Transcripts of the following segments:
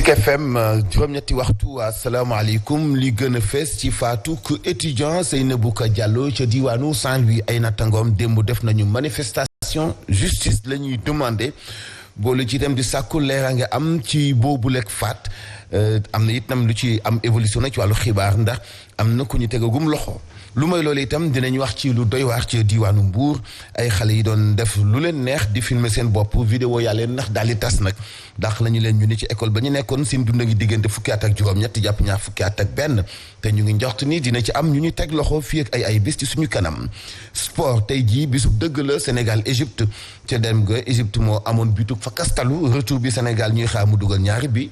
Zik FM juróom-ñetti waxtu asalaamaaleykum li gën a fees ci faatuk étudiant Seynabou Diallo ca diwaanu Saint-Louis ay nattangoom démb def nañu manifestation justice la ñuy demandé boole ci dem di sàkku leeraange am ci boobulek faat am na itam lu ci am évolution na ci wàllu xibaar ndax am na ku ñu tegagum loxo lu may loolu itam dinañ wax ci lu doy waar ci diwaanu Mbuur ay xale yi doon def lu leen neex di filmer seen bopp vidéo yaa leen ndax daal di tas nag ndax la ñu leen ñu ni ci école ba ñu nekkoon seen dund ngi diggante fukki at ak juróom-ñett jàpp ñaar fukki at ak benn te ñu ngi njort ni dina ci am ñu ñu teg loxo fii ak ay bés ci suñu kanam. sport tey jii bisub dëgg la Sénégal Égypte ca dem ga Égypte moo amoon bitu fa kastalu retour bi Sénégal ñuy xaar mu dugal ñaari bi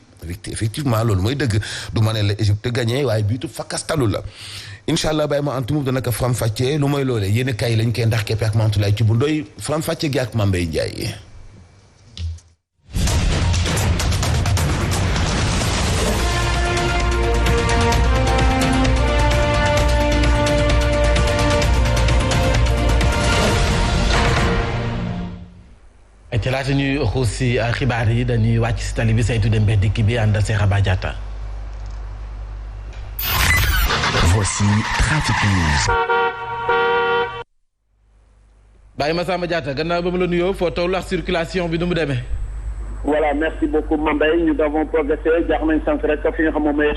effectivement loolu mooy dëgg du ma ne la Égypte gagné waaye bitu fa kastalu la. incha allah bàyyi ma antumu dana ko faram fàccee lu mooy loolee yéen kay lañ koy ndax keppe ak Mantoulaye ci bu ndoy faram fàccee gi ak Mambay Ndiaye. ci laata ñuy xuus si xibaar yi dañuy wàcc si tali bi saytu dem ba dikk bi àndal Cheikh Aba Diatta. Voici Trafic News. Baye Massamba Diatta gannaaw ba mu la nuyoo foo toll ak circulation bi nu mu demee. Voilà, merci beaucoup Mambay. Nous avons progressé. Jarmaine Sankrek, fi nga xam moom mooy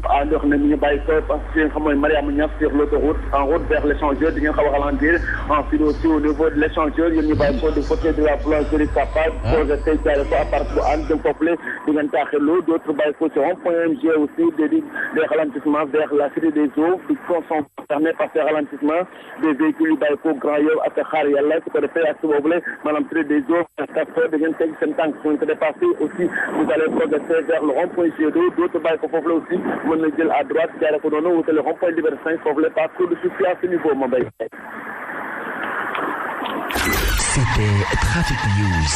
à ndox ne ñu bàyyi ko parce que fi nga xam mooy Mariama Niass sur l'autoroute en route vers l'échangeur di ngeen xaw a ralentir en file aussi au niveau de l'échangeur yéen ñu bàyyi ko du côté de la boulangerie Kappa progressé jaare ko à partir bu ànd jëm foofu di ngeen taaxirlu d'autres bàyyi ko ci rond-point MG aussi des ralentissements vers la cité des eaux qui sont concernés par ces ralentissements des véhicules yu bàyyi ko Grand Yoff ak xaar yàlla su ko defee ak su boobule maanaam cité des eaux di ngeen teg seen tànk passé aussi vous allez progresser vers le rond-point G2 d'autres bàyyi ko foofu la aussi mën na jël à droite jaare ko noonu wutale rond-point Liberté 5 foofu la pas trop de soucis à ce niveau moom bay. C'était Trafic News.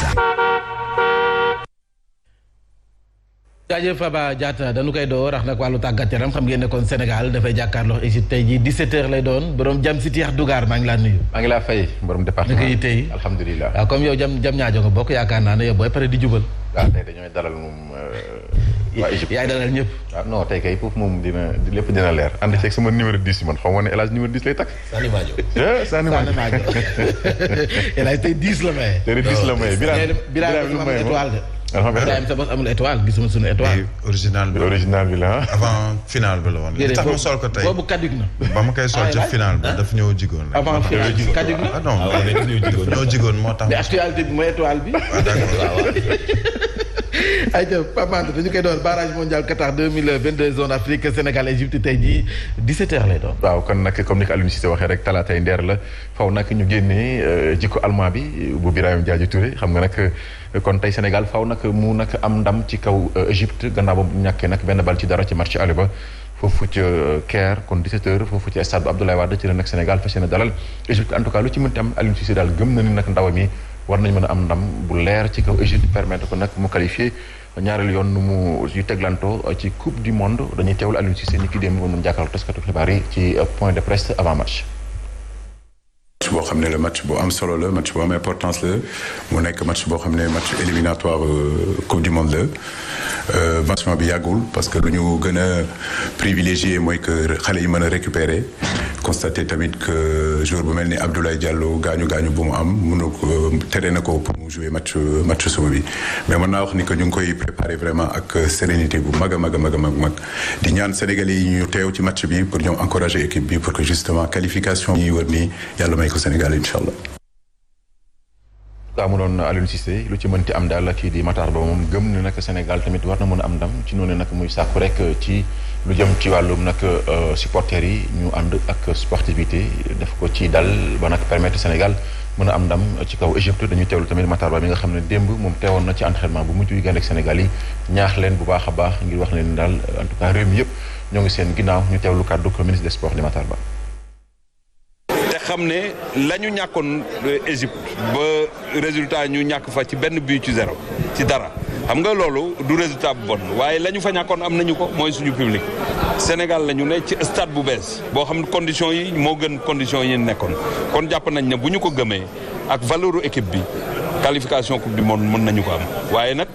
jaajëf Aba Diatta dañu koy door rax nag wàllu tàggat yaram xam ngeen ne kon Sénégal dafay jàkkaarloo Égypte tey jii 17h lay doon borom jam si Cheikh Dougar maa ngi laa nuyu. maa ngi laa fay borom département naka yi tey alhamdulilah. waaw comme yow jam ñaajo nga bokk yaakaar naa ne yow booy pare di jubal. waaw tey dañooy dalal moom waa Égypte yaay dalal ñëpp. waaw non tey kay foofu moom lépp dina leer ànd ceeg sama numéro 10 yi man xaw ma ne El Hadj numéro 10 lay takk. Sani Madio. Sani Madio El Hadj tey 10 la maye. tey 10 la maye Birame lu maye étoile de. alhamdulilah sa boss amul étoile gisuma suñu étoile. original bi la avant final bi la woon. li tax ma sol ko tey boobu kaddu na. ba ma koy sol ci final bi daf ñëw jigoon. avant final kaddu na. ah non ñoo jigoon moo tax. mais actualité bi mooy étoile bi. ayca Pape Mante dañu koy doon barrage mondial Qatar 2022 zone Afrique Sénégal Égypte tey jii 17h lay doon. waaw kon nag comme ni ko Aliou Cissé waxee rek talaatay ndeer la faw nag ñu génnee jikko allemand bi bu Birahim Diadio Touré xam nga nag kon tey Sénégal faw nag mu nag am ndam ci kaw Égypte gannaaw ba mu ñàkkee nag benn bal ci dara ci match aller ba foofu ca Caire kon 17h foofu ci stade bu Abdoulaye Wade ci la nag Sénégal fas yéene dalal Égypte en tout cas lu ci mënti am Aliou Cissé daal gëm na ni nag ndaw mi war nañu mën a am ndam bu leer ci kaw Égypte permettre ko nag mu qualifié ñaareelu yoon nu mu yu teglantoo ci coupe du monde dañuy teewlu Aliou Cissé ni ki démb ba mun jàkkaarloo taskatu xibaar yi ci point de presse avant match. match boo xam ne la match bu am solo la match bu am importance la mu nekk match boo xam ne match éliminatoire coupe du monde la vaccin bi yàggul parce que lu ñu gën a privilégié mooy que xale yi mën a récupérer constaté tamit que joueur bu mel ni Abdoulaye Diallo gaañu bu mu am mënu ko tere na ko pour mu jouer match suba bi mais mën naa wax ni que ñu ngi koy préparer vraiment ak sérénité bu mag a mag di ñaan Sénégalais yi ñu teew ci match bi pour ñoom encourager équipe bi pour que justement qualification yi wër nii yàlla may ko Sénégal incha allah. waaw mu doon Aliou Cissé lu ci mënti am daal kii di Matar Ba moom gëm na nag Sénégal tamit war na mën a am ndam ci noonu nag muy sàkku rek ci lu jëm ci wàllum nag supporters yi ñu ànd ak sportivité def ko ci dal ba nag permettre Sénégal mën a am ndam ci kaw Égypte dañuy teewlu tamit Matar Ba mi nga xam ne démb moom teewoon na ci entraînement bu mujj yu gën ak Sénégal yi ñaax leen bu baax a baax ngir wax leen daal en tout cas réew mi yëpp ñoo ngi seen ginnaaw ñu teewlu kàddu ko ministre des sports di Matar Ba. xam ne la ñu ñàkkoon Égypte ba résultat ñu ñàkk fa ci benn but ci zéro ci dara xam nga loolu du résultat bu bon waaye la ñu fa ñàkkoon am nañu ko mooy suñu public Sénégal la ñu ne ci stade bu bees boo xam ne conditions yi moo gën conditions yi nekkoon kon jàpp nañ ne bu ñu ko gëmee ak valeuru équipe bi qualification coupe du monde mën nañu ko am waaye nag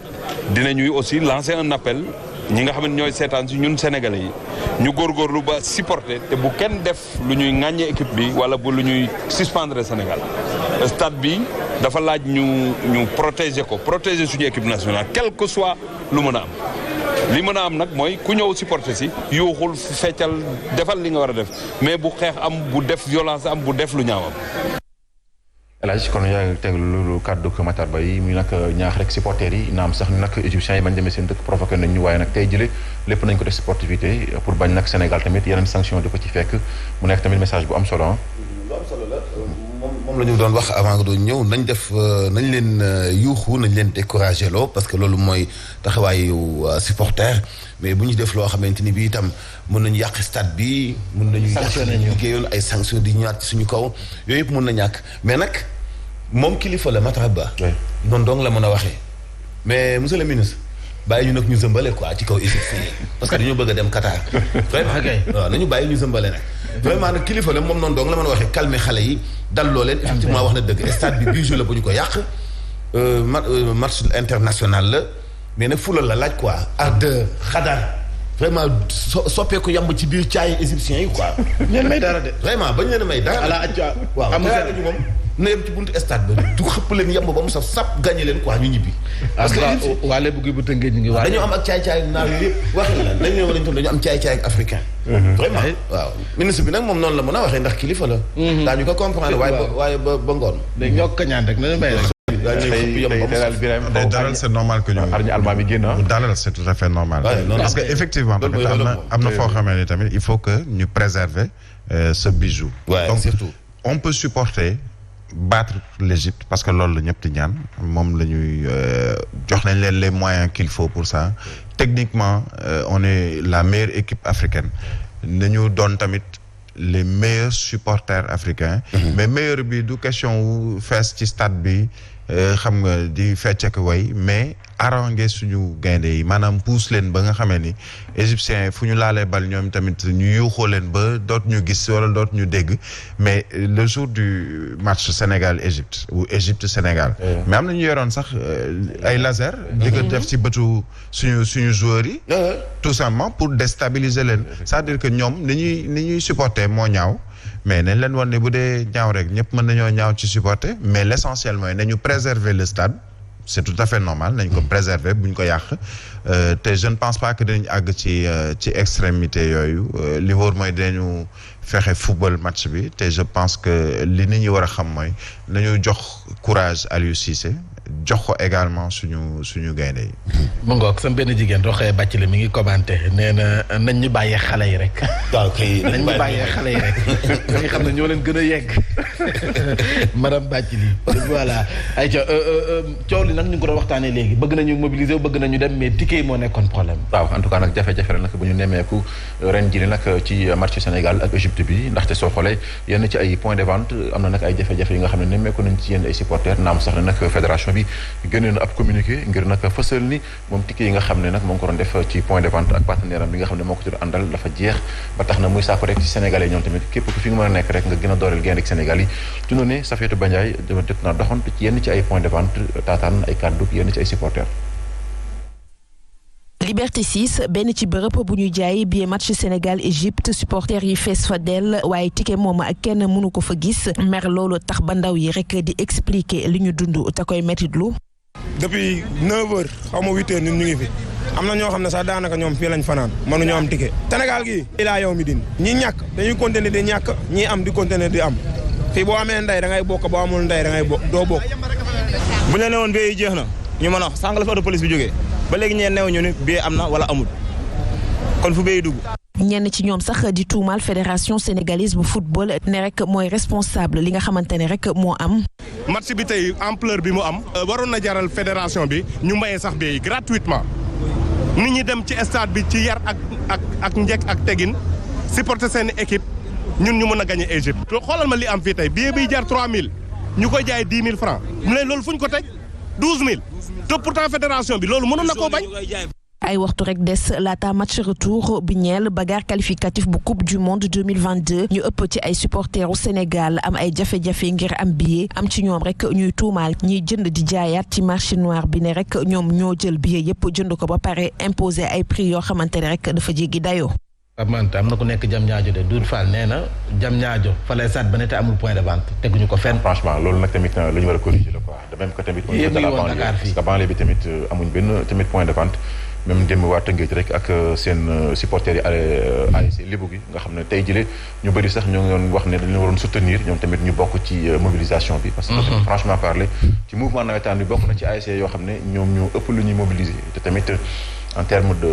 dinañuy aussi lancer un appel ñi nga xam ne ñooy seetaan si ñun sénégalais yi ñu góorgóorlu ba supporter te bu kenn def lu ñuy ŋàññee équipe bi wala bu lu ñuy suspendre Sénégal stade bi dafa laaj ñu protéger suñu équipe nationale quel que soit lu mën a am li mën a am nag mooy ku ñëw supporter si yuuxul feccal defal li nga war a def mais bu xeex am bu def violence am bu def lu ñaaw am. El Hadj kon yaa ngi teg lu kàddu ko Matar Ba yi muy nag ñaax rek supporters yi naam sax nag égyptiens yi bañ demee seen dëkk provoqué nañ ñu waaye nag tey jële lépp nañ ko def sportivité pour bañ nag Sénégal tamit yeneen sanction di ko ci fekk mu nekk tamit message bu am solo lu am solo la moom la ñu doon wax avant nga doon ñëw nañ leen yuuxu nañ leen découragé loo parce que loolu mooy taxawaayu supporter mais bu ñu def loo xamante ni bii itam mën nañu yàq stade bi mën nañu yàq liggéeyoon ay sanctions di ñëwaat ci suñu kaw yooyu yëpp mën na ñàkk mais nag moom kilifa la Matar Ba noonu dong la mën a waxee mais monsieur le ministre bàyyi ñu nag ñu zëmbale quoi ci kaw égyptien yi parce que dañoo bëgg a dem Qatar vraiment waaw nañu bàyyi ñu zëmbale nag vraiment nag kilifa la moom noonu dong la mën a waxee calmer xale yi dal loo leen effectivement wax na dëgg stade bi bijou la bu ñu ko yàq match international la mais nag fulal la laaj quoi ardeur xadar vraiment soppeeku yamb ci biir caay égyptiens yi quoi ñeen may dara de vraiment bañ leen a may dara ala acca waaw ñu moom na yem ci buntu stade ba du xëpp leen yamb ba mu saf sap gagné leen quoi ñu ñibbi parce que waale buggi bu tëngee ñu ngi waa dañoo am ak caay-caay naaw yi yëpp wax la dañu ne dañu am caay-caay ak africain vraiment waaw ministre bi nag moom noonu la mën a waxee ndax kilifa la daañu ko comprendre waaye ba ngoon léegi ñoo ko kañaan rek nañu bay rek dalal c'est normal que ñu dalal c'est tout à fait normal parce que effectivement tamit am na foo xamee ni tamit il faut que ñu préserver ce bijou donc surtout on peut supporter battre l'Égypte parce que loolu la ñëpp di ñaan moom la ñuy jox nañ leen les moyens qu'il faut pour ça techniquement on est la meilleure équipe africaine nañu doon tamit les meilleurs supporters africains mais meilleur bi du question wu fees ci stade bi xam nga di fecc ak way mais arranger suñu gaynde yi maanaam pousse leen ba nga xamee ni égyptiens fu ñu laalee bal ñoom tamit ñu yuuxoo leen ba doot ñu gis wala doot ñu dégg mais le jour du match Sénégal-Égypte ou Égypte-Sénégal mais am na ñu yoroon sax ay laser di ko def ci bëtu suñu joueurs yi tout simplement pour déstabiliser leen c'est-à-dire que ñoom ni ñuy supporter moo ñaaw mais nañ leen wan ne bu dee ñaaw rek ñëpp mën nañoo ñaaw ci supporter mais l'essentiel mooy nañu préserver le stade c'est tout à fait normal nañ ko préserver buñ ko yàq te je ne pense pas que dinañ àgg ci extrémité yooyu li wóor mooy dinañu fexe football match bi te je pense que li nit ñi war a xam mooy nañu jox courage Aliou Cissé jox ko également suñu gaynde yi. mu ngoog sam benn jigéen doxee bàcc la mi ngi commenté nee na nañ ñu bàyyee xale yi rek. waaw kay nañ ñu bàyyee xale yi rek. nga xam ne ñoo leen gën a yegg madame Bathily voilà ayca coow li nag ñu ngi ko doon waxtaanee léegi bëgg nañu mobiliser bëgg nañu dem mais ticket yi moo nekkoon problème. waaw en tout cas nag jafe-jafe la nag bu ñu nemmeeku ren jii nag ci match Sénégal ak Égypte bi ndaxte soo xoolee yenn ci ay points de vente am na nag ay jafe-jafe yi nga xam ne nemmeeku nañ ci yenn ay supporters naam sax na nag fédération bi génne na ab communiqué ngir nag fësal ni moom ticket yi nga xam ne nag moo ngi ko doon def ci point de vente ak partenaire am bi nga xam ne moo ko ci doon àndal dafa jeex ba tax na muy saako rek ci Sénégalais ñoom tamit képp ku fi nga mën a nekk rek nga gën a dooleel gaynde ak Sénégal yi tunoo ne Safiatou Bandiaye jot naa doxantu ci yenn ci ay point de vente taataan ay kàddu yenn ci ay supporters. Liberté 6 benn ci bërëb bu ñuy jaay billet match Sénégal Égypte supporters yi fees fa dell waaye ticket moom ak kenn mënu ko fa gis mer loolu tax ba ndaw yi rek di expliquer li ñu dund te koy mettitlu. depuis 9h xaw ma 8h ñun ñu ngi fi am na ñoo xam ne sax daanaka ñoom fii lañ fanaan mënuñoo am ticket. Sénégal gi ilaa yow mi din ñi ñàkk dañuy continuer di ñàkk ñi am di continuer di am fii boo amee ndey da ngay bokk boo amul ndey da ngay doo bokk. bu ñu ne woon bee jeex na ñu mën a wax sànq la fi auto police bi jógee ba léegi ñeen neew ñu ni bee am na wala amul kon fu bee dugg. ñenn ci ñoom sax di tuumal fédération sénégalaise bu football ne rek mooy responsable li nga xamante ne rek moo am. match bi tey ampleur bi mu am. waroon na jaral fédération bi ñu mayee sax bee gratuitement nit ñi dem ci stade bi ci yar ak njëkk ak tegin supporter seen équipe ñun ñu mën a gagner Égypte. xoolal ma li am fii tey billet biy jar 3000 ñu koy jaay 10 000 francs mu ne loolu fu ñu ko teg 12000 te pourtant fédération bi loolu mënoon na koo bañ. ay waxtu rek des laata match retour bi ñeel bagarre qualificatif bu coupe du monde 2022 ñu ëpp ci ay supporteru Sénégal am ay jafe-jafe ngir am billet am ci ñoom rek ñuy tuumaal ñiy jënd di jaayaat ci marché noir bi ne rek ñoom ñoo jël billet yëpp jënd ko ba pare imposé ay prix yoo xamante ne rek dafa jéggi dayoo. Manta am na ku nekk jam ñaajo de Doudou Fall nee na jam ñaajo fa lay saat ba ne te amul point de vente teguñu ko fenn. franchement loolu nag tamit la ñu war a corriger la quoi de même que tamit. yéen ñi woon Dakar fii parce que banlieue bi tamit amuñ benn tamit point de vente. même démb waa Tëngéej rek ak seen supporters yi ASC Lébu gi nga xam ne tey jii ñu bëri sax ñoo ngi doon wax ne dañu leen waroon soutenir ñoom tamit ñu bokk ci mobilisation bi. parce que franchement parler ci mouvement nawetaan bi bokk na ci ASC yoo xam ne ñoom ñoo ëpp lu ñuy mobiliser te tamit en terme de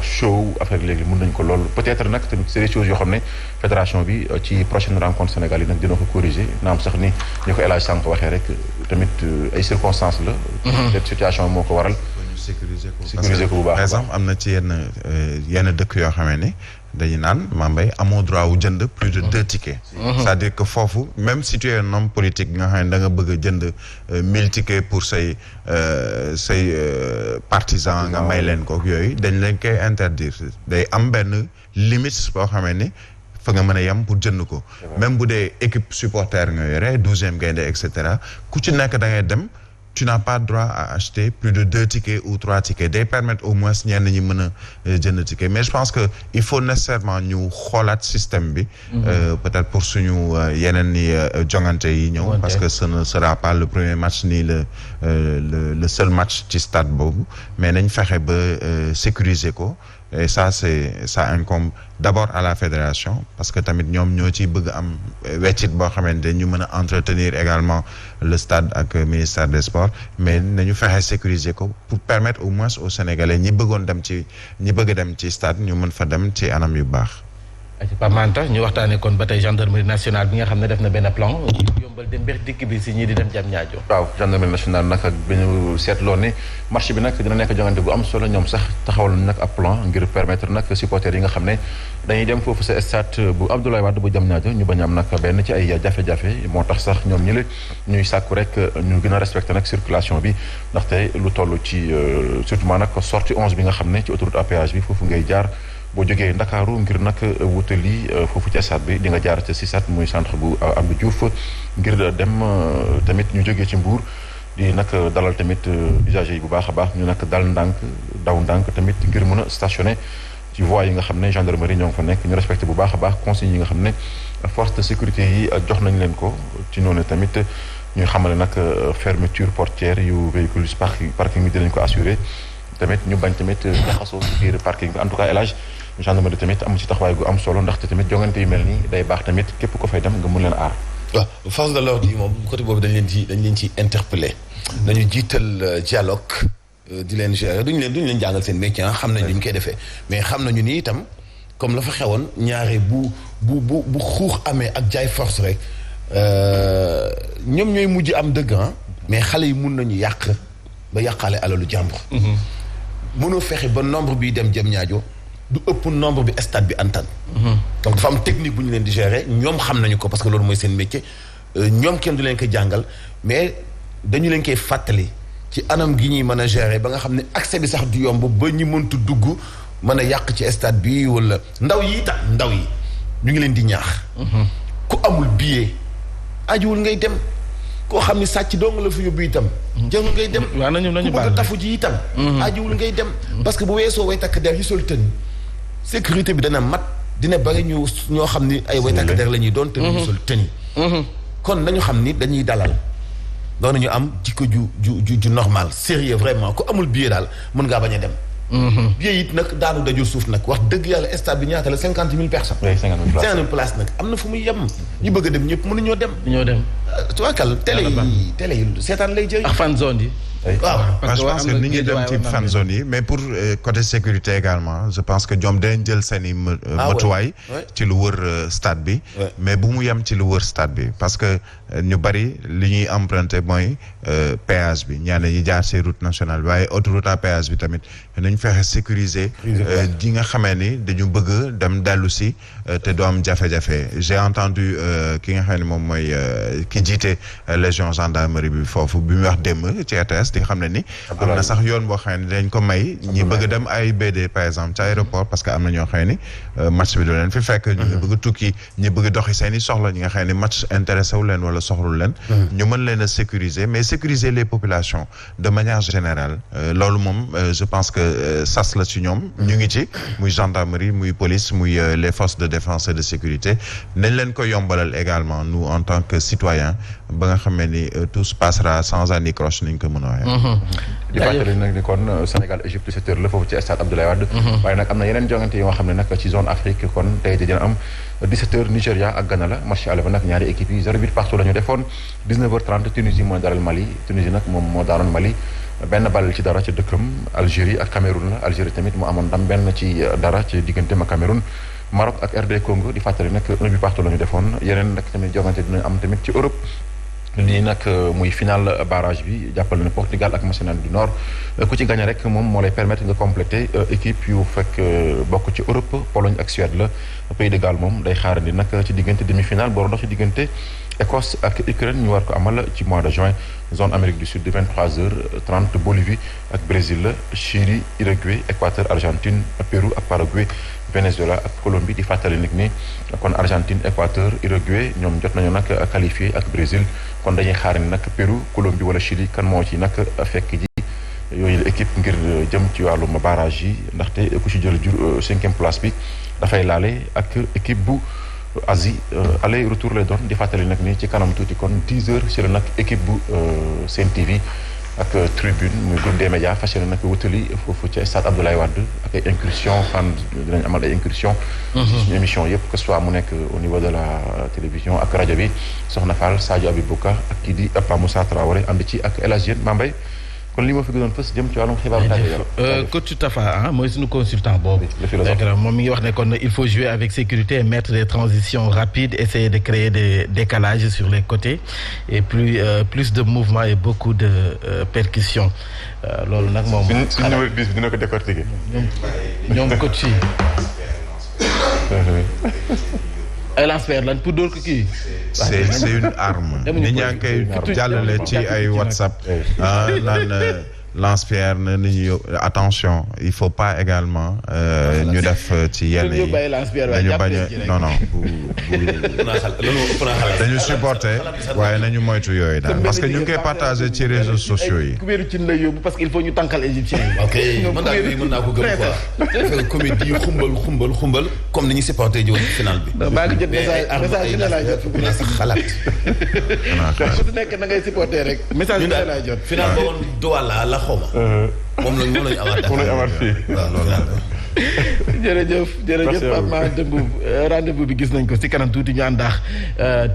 show affaire léegi mën nañ ko loolu peut-être nag tamit c'est des choses yoo xam ne fédération bi ci prochaine rencontre Sénégal yi nag dina ko corriger naam sax ni ñu ko El Hadj Sànq waxee rek tamit ay circonstances la. cette situation moo ko waral. sécuriser ko bu baax par exemple am na ci yenn dëkk yoo xamee ni dañu naan Mambay amoo droit wu jënd plus de 2 tickets. c'est-à-dire que foofu même si tu es un homme politique nga xam ne da nga bëgg a jënd 1000 tickets pour say partisans nga may leen ko yooyu dañ leen koy interdire day am benn limite boo xamee ni fa nga mën a yem pour jënd ko. même bu dee équipe supporter nga yore 12e gaynde et cetera ku ci nekk da ngay dem. tu n'as pas droit à acheter plus de 2 tickets ou 3 tickets day permettre au moins ñenn ñi mën a jënd ticket mais je pense que il faut nécessairement ñu xoolaat système bi. peut-être pour suñu yeneen ni jongante yi ñëw. parce que ce ne sera pas le premier match ni le seul match ci stade boobu mais nañ fexe ba sécuriser ko. et ça incombe d'abord à la fédération parce que tamit ñoom ñoo ciy bëgg am weccit boo xamante ñu mën a entretenir également le stade ak ministère des sports mais nañu fexe sécuriser ko pour permettre au moins aux Sénégalais ñi bëgg dem ci stade ñu mën fa dem ci anam yu baax. Pape Manta ñu waxtaanee kon ba tey gendarmerie nationale bi nga xam ne def na benn plan yombal dem mbir dikk bi si ñii di dem jam ñaajo. waaw gendarmerie nationale nag ak bi ñu seetloo ne marché bi nag dina nekk jongante bu am solo ñoom sax taxawal nañ nag ab plan ngir permettre nag supporters yi nga xam ne dañuy dem foofu sa stade bu Abdoulaye Wade bu jam ñaajo ñu bañ am nag benn ci ay jafe-jafe moo tax sax ñoom ñi la ñuy sàkku rek ñu gën a respecté nag circulation bi ndaxte lu toll ci surtout nag sortie 11 bi nga xam ne ci autoroute à péage bi foofu ngay jaar. boo jógee Ndakaaru ngir nag wutali foofu ci stade bi di nga jaar ci CISAT muy centre bu Abdou Diouf ngir dem tamit ñu jógee ci Mbour di nag dalal tamit usagers yi bu baax a baax ñu nag dal ndànk daw ndànk tamit ngir mën a stationner ci voies yi nga xam ne gendarmerie ñoo ngi fa nekk ñu respecté bu baax a baax consignes yi nga xam ne force de sécurité yi jox nañ leen ko ci noonu tamit ñuy xamale nag fermeture portière yu véhicules parking bi dinañ ko assurer tamit ñu bañ tamit jaxasoo ci biir parking bi en tout cas élage gendarmerie tamit am ci taxawaay gu am solo ndaxte tamit jongante yu mel nii day baax tamit képp ko fay dem nga mën leen aar. waaw force de l'ordre yi moom côté boobu dañ leen ci interpellé. nañu jiital dialogue di leen gérer duñu leen jàngal seen métier xam nañ li ñu koy defee mais xam nañu ni itam comme la fa xewoon ñaare bu xuux amee ak jaay force rek ñoom ñooy mujj am dëgg mais xale yi mun nañu yàq ba yàqaale alalu jàmbur. mënoo fexe ba nombre bi dem jëm ñaajo du ëpp nombre bi stade bi antan donc dafa am technique bu ñu leen di gérer ñoom xam nañu ko parce que loolu mooy seen métier ñoom kenn du leen ko jàngal mais dañu leen koy fàttali ci anam gi ñuy mën a gérer ba nga xam ne accès bi sax du yomb ba ñu mëntu dugg mën a yàq ci stade bi wala ndaw yi ñu ngi leen di ñaax ku amul billet ajuwul ngay dem koo xam ni sàcc dong la fi yóbbu itam jarul ngay dem ku bëgg a tafu ji itam ajuwul ngay dem parce que bu weesoo way takk der yi sol tën sécurité bi dana mat dina bari ñoo xam ni ay way takk der la ñuy doon te ñu sol tën yi kon nañu xam ni dañuy dalal doon nañu am jikko ju normal sérieux vraiment ku amul billet daal mën ngaa bañ a dem billet it nag daanu dajul suuf nag wax dëgg yàlla stade bi ñaata la 50 000 personnes 50 000 places nag am na fu muy yem ñu bëgg a dem ñëpp mënuñoo dem tuwaakal télé yi seetaan lay jëriñ ak fan zone yi waaw je pense que ni ñuy dem ci fan zone yi mais pour côté sécurité également je pense que ñoom dañ jël seen i matuwaay ci lu wër stade bi mais bu mu yem ci lu wër stade bi parce que ñu bari li ñuy emprunté mooy péage bi ñaan ñi jaar ci route nationale bi waaye autoroute à péage bi tamit nañ fexe sécuriser di nga xamee ni dañu bëgg dem dellu si te doo am jafe-jafe j'ai entendu ki nga xam ne moom mooy ki jiite légion gendarmerie bi foofu bi mu wax démb ci RTS presse di xam ne ni am na sax yoon boo xam ne dañ ko may ñi bëgg dem AIBD par exemple ci aéroport parce que am na ñoo xam ne match bi du leen fi fekk ñu bëgg tukki ñi bëgg doxi seen i soxla ñi nga xam ne match intéressé wu leen wala soxlul leen ñu mën leen a sécuriser mais sécuriser les populations de manière générale loolu moom je pense que sas la ci ñoom ñu ngi ci muy gendarmerie muy police muy les forces de défense et de sécurité nañ leen ko yombalal également nous en tant que citoyens ba nga xam ne ni tout se passera sans anicroche ni ñu ko mën a waxee. di fàttali nag ni kon Sénégal Égypte 7h la foofu ci stade Abdoulaye Wade. waaye nag am na yeneen jongante yoo xam ne nag ci zone Afrique kon tey dina am 17h Nigéria ak Ghana la match aller ba nag ñaari équipes yi 0-8 partout la ñu defoon 19h30 Tunisie mooy dalal Mali Tunisie nag moom moo daanoon Mali. benn bal ci dara ci dëkkam Algérie ak Cameroun la Algérie tamit mu amoon ndam benn ci dara ci diggante ma Cameroun Maroc ak RD Congo di fàttali nag 1-8 partout la ñu defoon yeneen nag tamit jongante dina am tamit ci Europe lii nag muy final barrage bi jàppal na Portugal ak Macédoine du Nord ku ci gagné rek moom moo lay permettre nga compléter équipe yu fekk bokk ci Europe Pologne ak Suède la Pays de Galles moom day xaarandi nag ci diggante demi-finale boo dox ci diggante Écosse ak Ukraine ñu war ko amal ci mois de juin zone Amérique du Sud de 23h30 Bolivie ak Brésil la Chili Uruguay Équateur Argentine Pérou ak Paraguay Venezuela ak Colombie di fàttali nag ni kon Argentine Équateur Uruguay ñoom jot nañu nag qualifié ak Brésil kon dañuy xaar ni nag Pérou Colombie wala Chili kan moo ci nag fekk ji yooyu la équipe ngir jëm ci wàllum barrage yi ndaxte ku ci jël 5e place bi dafay laale ak équipe bu Asie aller retour lay doon di fàttali nag ni ci kanam tuuti kon 10h ci la nag équipe bu Sen TV ak tribune muy groupe des médias fas yéene nag wutali foofu ci stade Abdoulaye Wade ak ay incursion fan dinañ amal ay incursion suñu émission yëpp que ce soit mu nekk au niveau de la télévision ak rajo bi Soxna Fall Sadio Abibouka ak kii di Pa Moussa Traoré ànd ci ak El Hadj Diène Mambay kon li ma fi gënoon fës jëm ci wàllum xibaar coach Tafa mooy suñu consultant boobu moom mi ngi wax ne kon il faut jouer avec sécurité et mettre des transitions rapides essayer de créer des décalages sur les côtés et plus de mouvement et beaucoup de percussions loolu nag moom suñu numéro 10 bi dina ko décortiquer ñoom coach yi ay lance-pierre lan pour dóor ko kii. c'est une arme. nit ñaa ngi koy jàllale ci ay WhatsApp. naan lance-pierre na nit ñi attention il faut pas également ñu def ci yenn yi dañu bañ a non non dañu supporter waaye nañu moytu yooyu daal parce que ñu ngi koy partager ci réseaux sociaux yi. kubéeru ci lay yóbbu parce que il faut ñu tànkal égyptien yi. ok man daal mën naa ko gëm quoi. comédie xumbal comme ni ñu supporter ji woon final bi. baa ngi jot message bi lay jot. naa sax xalaat. su nekk na ngay supporter rek. message bi lay jot. final ba woon Douala la xaw ma. moom lañu amaat fii. jërëjëf Pape Malick Demboub rendez-vous bi gis nañ ko ci kanam tuuti ñu àndaax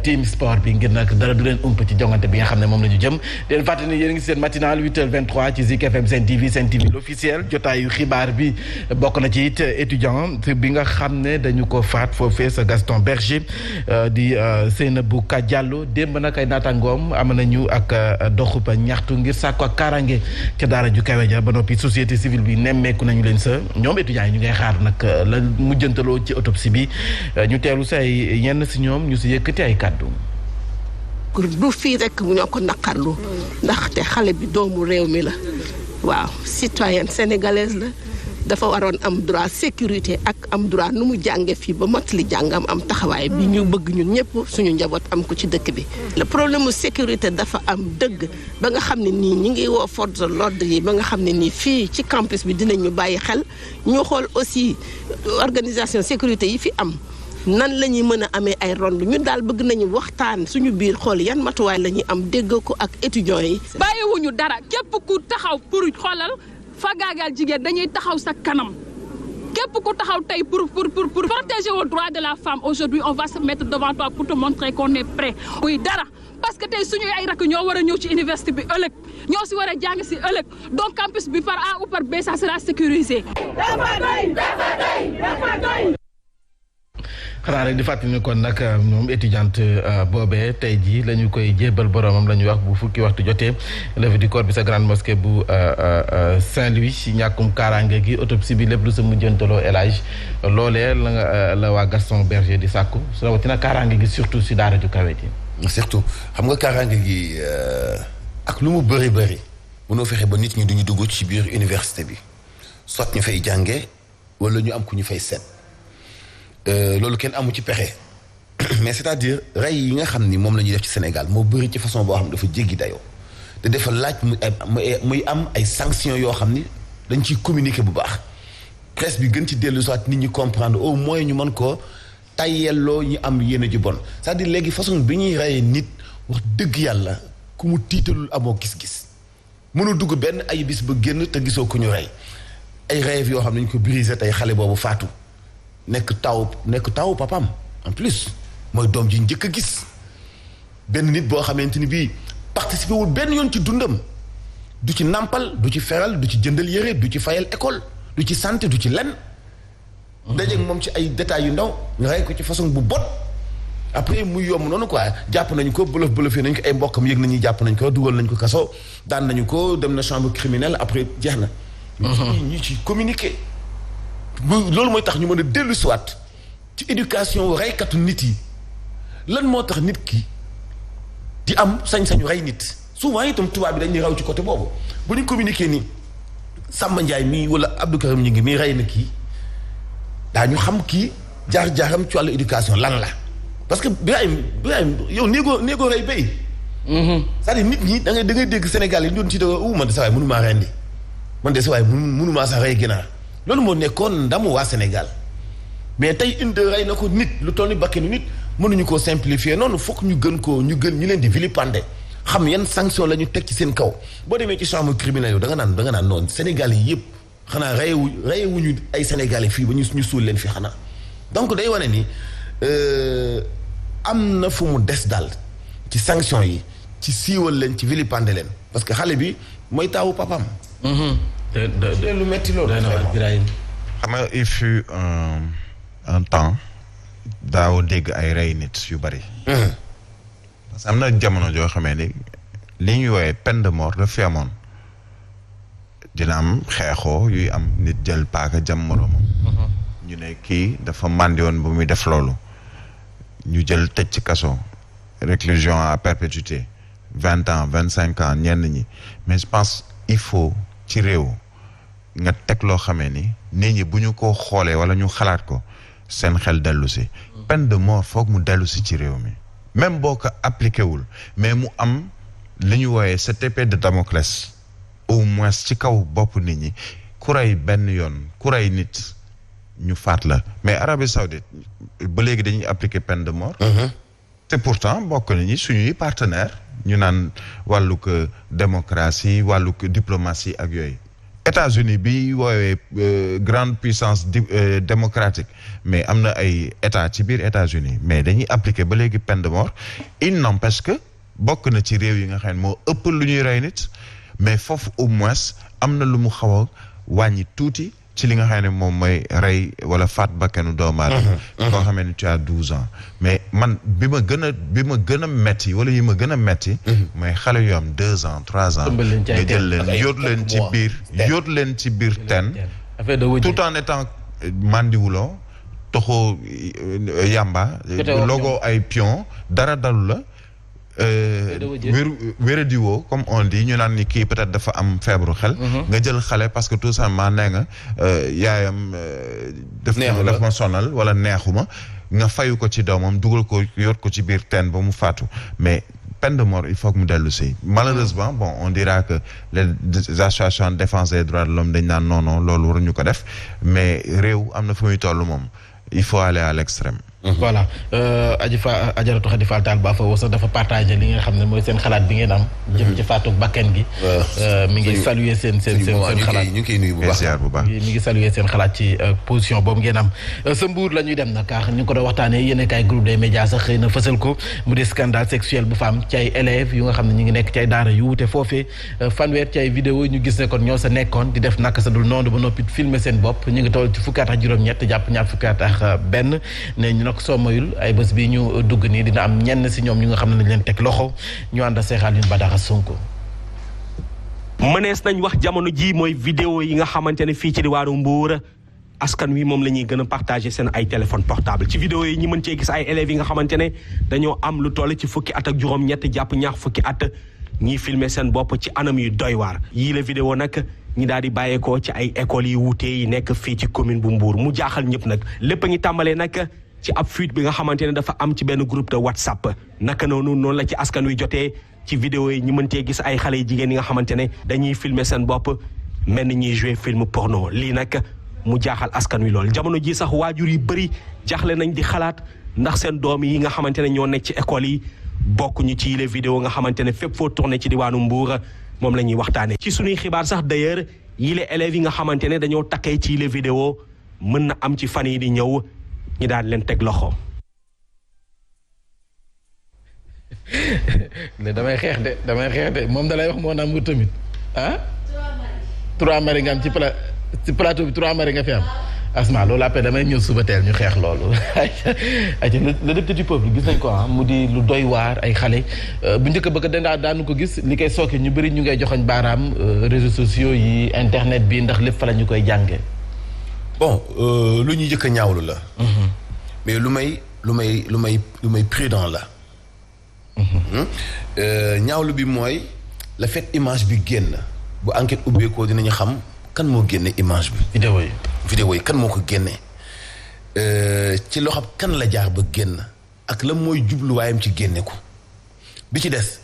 team sport bi ngir nag dara du leen ump ci jongante bi nga xam ne moom la ñu jëm leen fàttali ne yéen a ngi seen matinal 8h23 ci Zik FM Sen TV l'officiel jotaayu xibaar bi bokk na ci it étudiant bi nga xam ne dañu ko faat foofee sa Gaston Berger di Seynabou Ka Diallo démb nag ay naataangoom am nañu ak doxub ñaxtu ngir sàkku ak kaaraange ca daara ju kawe ja ba noppi société civile bi nemmeeku nañu leen sa ñoom étudiants ñu ngay xaar nag la mujjantaloo ci autopsie bi ñu teelu si ay ñenn si ñoom ñu si yëkkati ay kàddu. du fii rek ñoo ko naqarlu ndaxte xale bi doomu réew mi la waaw citoyenne sénégalaise la dafa waroon am droit sécurité ak am droit nu mu jànge fii ba mottali jàngam am taxawaay bi ñu bëgg ñun ñëpp suñu njaboot am ko ci dëkk bi. le problème mu sécurité dafa am dëgg ba nga xam ne nii ñi ngi woo force de l'ordre yi ba nga xam ne nii fii ci campus bi dinañu bàyyi xel ñu xool aussi organisation sécurité yi fi am nan la ñuy mën a amee ay ronde ñun daal bëgg nañu waxtaan suñu biir xool yan matuwaay la ñuy am dégg ko ak étudiants yi. bàyyiwuñu dara képp ku taxaw pour xoolal. fagaagal jigéen dañuy taxaw sa kanam képp ku taxaw tey pour protéger aux droits de la femme aujourd'hui on va se mettre devant toi pour te montrer qu'on est prêt muy dara parce que tey suñuy ay rakk ñoo war a ñëw ci université bi ëllëg ñoo si war a jàng si ëllëg donc campus bi par A ou par B ça sera sécurisé. xanaa rek di fàttali ne kon nag moom étudiante boobee tey jii la ñu koy jébbal boromam la ñuy wax bu fukki waxtu jotee levée du corps bi sa grande mosquée bu Saint-Louis ci ñàkkum kaaraange gi autopsie bi lépp lu sa mujjantaloo élage loolee la waa Gaston Berger di sàkku su rawatina kaaraange gi surtout si daara ju kawe ji. surtout xam nga kaaraange gi ak lu mu bëri mënoo fexe ba nit ñi duñu dugg ci biir université bi soit ñu fay jànge wala ñu am ku ñu fay seet loolu kenn amu ci pexe mais c'est-à-dire rey yi nga xam ni moom la ñuy def ci Sénégal moo bëri ci façon boo xam ne dafa jéggi dayoo te dafa laaj muy am ay sanctions yoo xam ni dañ ciy communiquer bu baax presse bi gën ci dellu soit nit ñi comprendre au moins ñu mën koo tayyelloo ñu am yéene ju bon c'est-à-dire léegi façon bi ñuy reyee nit wax dëgg yàlla ku mu tiitalul amoo gis-gis mënul dugg benn ay bis ba génn te gisoo ku ñu rey ay rêve yoo xam ne ñu ko brisé tey xale boobu faatu nekk taw papam en plus mooy doom ji njëkk a gis benn nit boo xamante ni bii participé wul benn yoon ci dundam du ci nàmpal du ci feral du ci jëndal yére du ci fayal école du ci santé du ci lenn dajeeg moom ci ay détails yu ndaw nga rey ko ci façon bu bot après muy yomb noonu quoi jàpp nañu ko bëlëf nañu ko ay mbokkam yëg nañu jàpp nañu ko dugal nañu ko kaso daan nañu ko dem na chambre criminelle après jeex na ñu ci communiquer loolu mooy tax ñu mën a dellu siwaat ci éducation reykatu nit yi lan moo tax nit ki di am sañ-sañu rey nit souvent itam tubaab bi dañuy raw ci côté boobu bu ñu communiquer ni Samba Ndiaye mii wala Abdou Karim ñu ngi mii rey na kii daañu xam kii jaar-jaaram ci wàllu éducation lan la parce que Birahim yow néegoo rey béy c'est-à-dire nit ñi da ngay dégg Sénégal yi ñu doon ci dëgg man de sa waay mënumaa rendi man de sa waay mënumaa sax rey ginaar loolu moo nekkoon ndamu waa Sénégal mais tey inde rey na ko nit lu toll ni bakkenu nit mënuñu koo simplifier noonu fokk ñu leen di vilipender xam yan sanction la ñu teg ci seen kaw boo demee ci chambre criminelle yow da nga naan noonu Sénégal yi yëpp xanaa reyewuñu ay Sénégalais fii ba ñu suul leen fi xanaa donc day wane ni am na fu mu des daal ci sanction yi ci siiwal leen ci vilipender leen parce que xale bi mooy taawu papam lu metti loolu xam nga il fut un temps daaw dégg ay rey nit yu bari parce que am na jamono joo xamee ni li ñuy woowee peine de mort daf fi amoon dina am xeexoo yuy am nit jël paaka jam moroomam ñu ne kii dafa màndi woon ba muy def loolu ñu jël tëj ci kaso réclusion à perpétuité 20 ans 25 ans ñenn ñi mais je pense il faut ci réew nga teg loo xamee ni nit ñi bu ñu ko xoolee wala ñu xalaat ko seen xel dellu si peine de mort foog mu dellu si ci réew mi même boo ko appliqué wul mais mu am li ñu wooyee cette épée de Damoclès au moins ci kaw bopp nit ñi ku rey benn yoon ku rey nit ñu faat la mais Arabie Saoudite ba léegi dañuy appliquer peine de mort te pourtant bokk nañu suñuy partenaire ñu naan wàllug démocratie wàllug diplomatie ak yooyu États-Unis bi woowee grande puissance démocratique mais am na ay état ci biir États-Unis mais dañuy appliquer ba léegi peine de mort il n'empêche que bokk na ci réew yi nga xam ne moo ëpp lu ñuy rey nit mais foofu au moins am na lu mu xaw a wàññi tuuti ci li nga xam ne moom mooy rey wala faat bakkanu doomu aadama koo xamee ne tu as 12 ans mais man bi ma gën a metti wala yi ma gën a metti mooy xale yu am 2 ans 3 ans nga jël leen yóot leen ci biir teen tout en étant mandiwuloo toxoo yamba logo ay pion dara dalu la wéradiwoo comme on dit ñu naan ni kii peut-être dafa am feebaru xel nga jël xale parce que tout simplement nee nga yaayam daf ma sonal wala neexuma nga fayu ko ci doomam dugal ko yóot ko ci biir teen ba mu faatu mais peine de mort il faut que mu dellu si malheureusement bon on dira que les associations de défense des droits de l'homme dañ naan non loolu waruñu ko def mais réew am na fu muy toll moom il faut aller à l'extrême. Voilà Adjaratou Khady Fall Tall ba fa sax dafa partagé li nga xam ne mooy seen xalaat bi ngeen am. jëm ci faatu bakkan gi. mi ngi saluer seen xalaat ñu ngi koy nuyu bu baax mi ngi saluer seen xalaat ci position boobu ngeen am. sa Mbour la ñuy dem nag kaa ñu ko doon waxtaanee yéen a kaay groupe des médias sax xëy na fësal ko mu di scandale sexuel bu fa am ci ay élèves yu nga xam ne ñu ngi nekk ci ay daara yu wute foofee fanweer ci ay vidéo ñu gis ne kon ñoo sa nekkoon di def naka sa dul noonu ba noppi filmer seen bopp ñu ngi toll ci fukki at ak juróom-ñett jàpp ñaar fukki at ak benn ne ñu nag soo mayul ay bés bi ñu dugg nii dina am ñenn si ñoom ñu nga xam ne nañ leen teg loxo ñu ànd seexal yu Badara Sonko. mënees nañ wax jamono ji mooy vidéo yi nga xamante ne fii ci diwaanu Mbour askan wi moom la ñuy gën a partager seen ay téléphone portable ci vidéo yi ñi mën cee gis ay élèves yi nga xamante ne dañoo am lu toll ci fukki at ak juróom-ñett jàpp ñaar fukki at ñiy filmer seen bopp ci anam yu doy waar yii la vidéo nag ñi daal di bàyyeekoo ci ay écoles yi wuute yi nekk fii ci commune bu Mbour mu jaaxal ñëpp nag lépp a ngi tàmbalee nag ci ab fuite bi nga xamante ne dafa am ci benn groupe de WhatsApp naka noonu la ci askan wi jotee ci vidéo yi ñu mëntee gis ay xale yu jigéen yi nga xamante ne dañuy filmer seen bopp mel ni ñuy jouer film porno lii nag mu jaaxal askan wi lool jamono ji sax waajur yi bëri jaaxle nañ di xalaat ndax seen doom yi nga xamante ne ñoo nekk ci école yi bokkuñu ci yile vidéo nga xamante ne fépp foo tourné ci diwaanu Mbour moom la ñuy waxtaanee. ci suñuy xibaar sax d'ailleurs yile élèves yi nga xamante ne dañoo takkee ci yile vidéo mën na am ci fan yi di ñëw ñi daan leen teg loxo. damay xeex de moom da lay wax moo naam mu tamit ah. 3 mari nga am ci plateau bi 3 mari nga fi am. Asma loolu après damay ñëw suba teel ñu xeex loolu ayca le député du peuple gis nañ ko mu di lu doy waar ay xale bu njëkk bëgg daanu ko gis li koy sooke ñu bëri ñu ngay joxoñ baaraam réseaux sociaux yi internet bi ndax lépp fa la ñu koy jànge bon lu ñu njëkk a ñaawlu la mais lu may prudent la ñaawlu bi mooy le fait image bi génn bu enquête ubbeekoo dinañu xam kan moo génne image bi vidéo yi kan moo ko génnee ci loo xam kan la jaar ba génn ak la mooy jubluwaayam ci génne ko bi ci des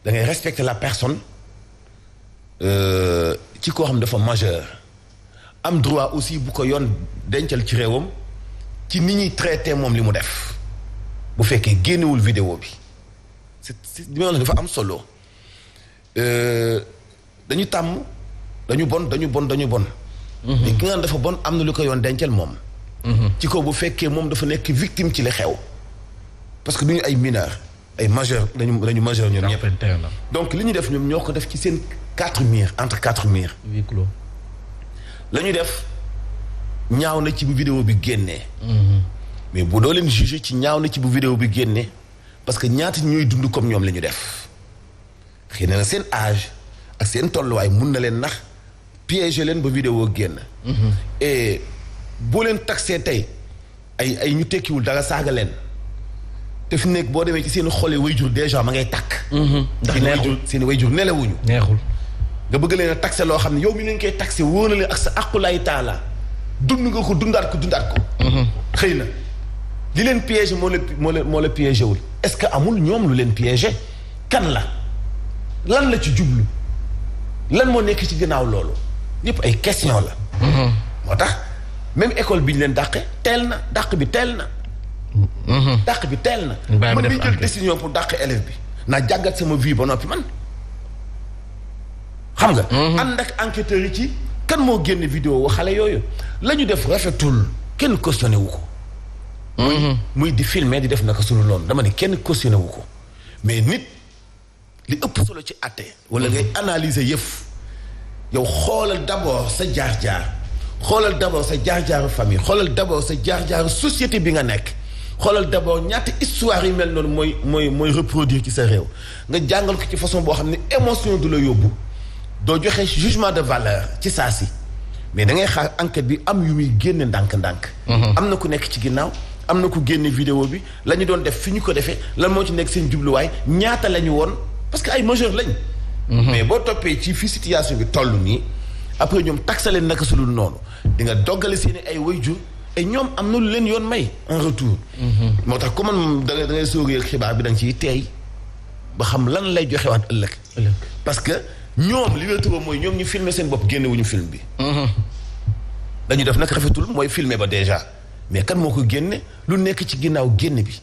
da ngay respecter la personne ci koo xam dafa majeur am droit aussi bu ko yoon dencal ci réewam ci ni ñuy traité moom li mu def bu fekkee génnewul vidéo bi li ma wax dafa am solo dañu tàmm dañu bon mais ki nga dafa bon am na lu ko yoon dencal moom ci ko bu fekkee moom dafa nekk victime ci li xew parce que du ñu ay mineur ay majeur dañu majeur ñoom ñëpp donc li ñu def ñoom ñoo ko def ci seen 4 murs entre 4 murs huis clos la ñu def ñaaw na ci bu vidéo bi génnee mais bu doo leen juger ci ñaaw na ci bu vidéo bi génnee parce que ñaata ñooy dund comme ñoom la ñu def xëy na seen âge ak seen tolluwaay mun na leen nax piéger leen ba vidéo génn et boo leen taxee tey ay ñu tekkiwul dara saaga leen te fi nekk boo demee ci seen xole wayjur déjà ma ngay tàkk ndax seen wayjur nelawuñu neexul nga bëgg leen a taxé loo xam ne yow mi leen koy taxé wóor na leen ak sa aqulaay taala dund nga ko dundaat ko xëy na li leen piégé moo la piégé wul est-ce que amul ñoom lu leen piégé kan la lan la ci jublu lan moo nekk ci gannaaw loolu yëpp ay question la moo tax même école bi ñu leen dàqe teel na dàq bi teel na man bi jël décision pour dàq élève bi naa jàngat sama vie ba noppi man xam nga ànd ak enquêteurs yi ci kan moo génne vidéo xale yooyu la ñu def rafetul kenn cautionné wu ko muy di filmer di def naka sunu loolu dama ne kenn cautionné wu ko mais nit li ëpp solo ci àtte wala ngay analyser yëf yow xoolal d'abord sa jaar-jaar xoolal d'abord sa jaar-jaaru famille xoolal d'abord sa jaar-jaaru société bi nga nekk xoolal d'abord ñaata histoire yi mel noonu mooy reproduire ci sa réew nga jàngal ko ci façon boo xam ne émotion du la yóbbu doo joxe jugement de valeur ci saa si mais da ngay xaar enquête bi am yu muy génne ndànk-ndànk am na ku nekk ci ginnaaw am na ku génne vidéo bi la ñu doon def fi ñu ko defee lan moo ci nekk seen jubluwaay ñaata la ñu woon parce que ay majeur lañ mais boo toppee ci fi situation bi toll nii après ñoom taxa leen naka su dul noonu di nga doggale seen ay waajur et ñoom am na lu leen yoon may en retour moo tax ku man da ngay sóogi ak xibaar bi da nga ciy teey ba xam lan lay joxewaat ëllëg parce que ñoom li wér tuba mooy ñoom ñu filmer seen bopp génne wuñu film bi dañu def nag rafetul mooy filmer ba déjà mais kan moo ko génne lu nekk ci ginnaaw génne bi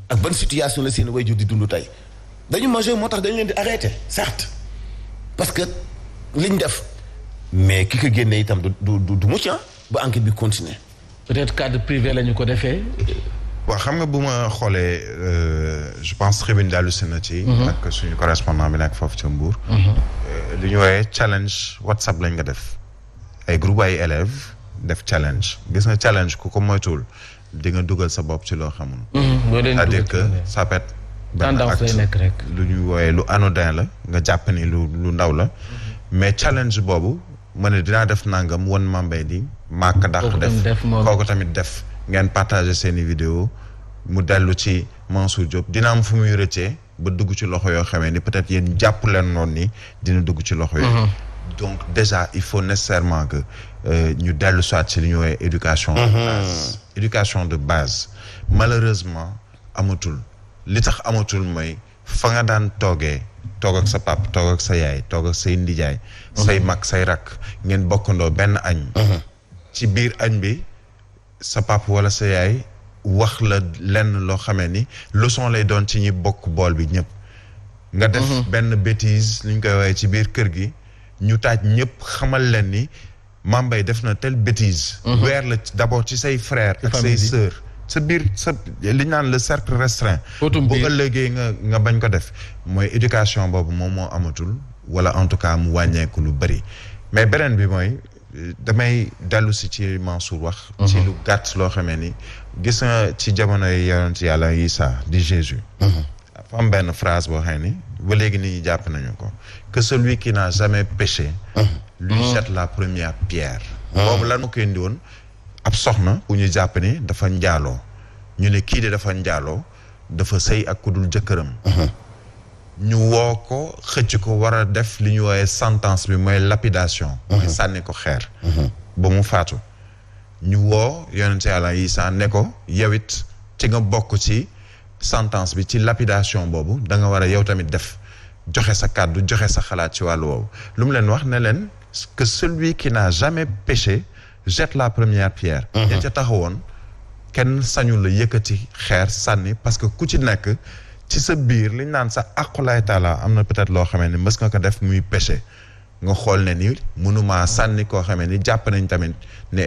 ak ban situation la seen waajur di dund tey dañu majeur moo tax dañu leen di arrêter certes parce que liñ def mais ki ko génne itam du mucc ba enquête bi continuer peut-être cadre privé la ñu ko defee waaw xam nga bu ma xoolee je pense tribune dellu si na ci ak suñu correspondant bi nekk foofu ca Mbour li ñu woowee challenge WhatsApp lañ nga def ay groupe ay élèves def challenge gis nga challenge ku ko moytuwul di nga dugal sa bopp ci loo xamul c'est-à-dire que ça peut être benn acte lu ñu woowee lu anodin la nga jàpp ni lu ndaw la mais challenge boobu ma ne dinaa def nangam won mambay di maaka dàq def kooku tamit def ngeen partager seeni vidéo mu dellu ci Mansour Diop dina am fu muy rëccee ba dugg ci loxo yoo xamee ni peut-être yéen jàpp leen noonu ni dina dugg ci loxo yooyu. donc déjà il faut nécessairement que ñu dellu soit ci li ñu woowee éducation de base. éducation de base malheureusement amatul li tax amatul mooy fa nga daan toog ak sa pap toog ak sa yaay toog ak say ndijaay say mag say rakk ngeen bokkandoo benn añ ci biir añ bi sa pap wala sa yaay wax la lenn loo xamee ni leçon lay doon ci ñi bokk bool bi ñëpp nga def benn bêtise li ñu koy woowee ci biir kër gi ñu taaj ñëpp xamal leen ni Mame Mbaye def na telle bêtise weer la d'abord ci say frères ak say sœurs sa biir sa li ñu naan le cercle restreint bu ëllëgee nga bañ ko def mooy éducation boobu moom moo amatul wala en tout cas mu wàññeeku lu bëri mais beneen bi mooy damay dellu si ci Mansour wax ci lu gàtt loo xamee ni gis nga ci jamono yi yonent yàlla Isa di Jésus dafa am benn phrase boo xam ni ba léegi nit ñi jàpp nañu ko que celui qui n'a jamais péché lui jette la première pierre boobu lan moo ko indi woon ab soxna bu ñu jàpp ni dafa njaaloo ñu ne kii de dafa njaaloo dafa sëy ak ku dul jëkkëram ñu woo ko xëcc ko war a def li ñu woowee sentence bi mooy lapidation mooy sànni ko xeer ba mu faatu ñu woo yonente Yàlla Isaa ne ko yow it ci nga bokk ci sentence bi ci lapidation boobu da nga war a yow tamit def joxe sa kàddu joxe sa xalaat ci wàllu woowu lu mu leen wax ne leen que celui qui n'a jamais péché jette la première pierre ña ca taxawoon kenn sañu la yëkkati xeer sànni parce que ku ci nekk ci sa biir liñ naan sa aqulaay taala am na peut-être loo xamee ni mës nga ko def muy péché nga xool ne ni mënumaa sànni koo xamee ni jàpp nañ tamit ne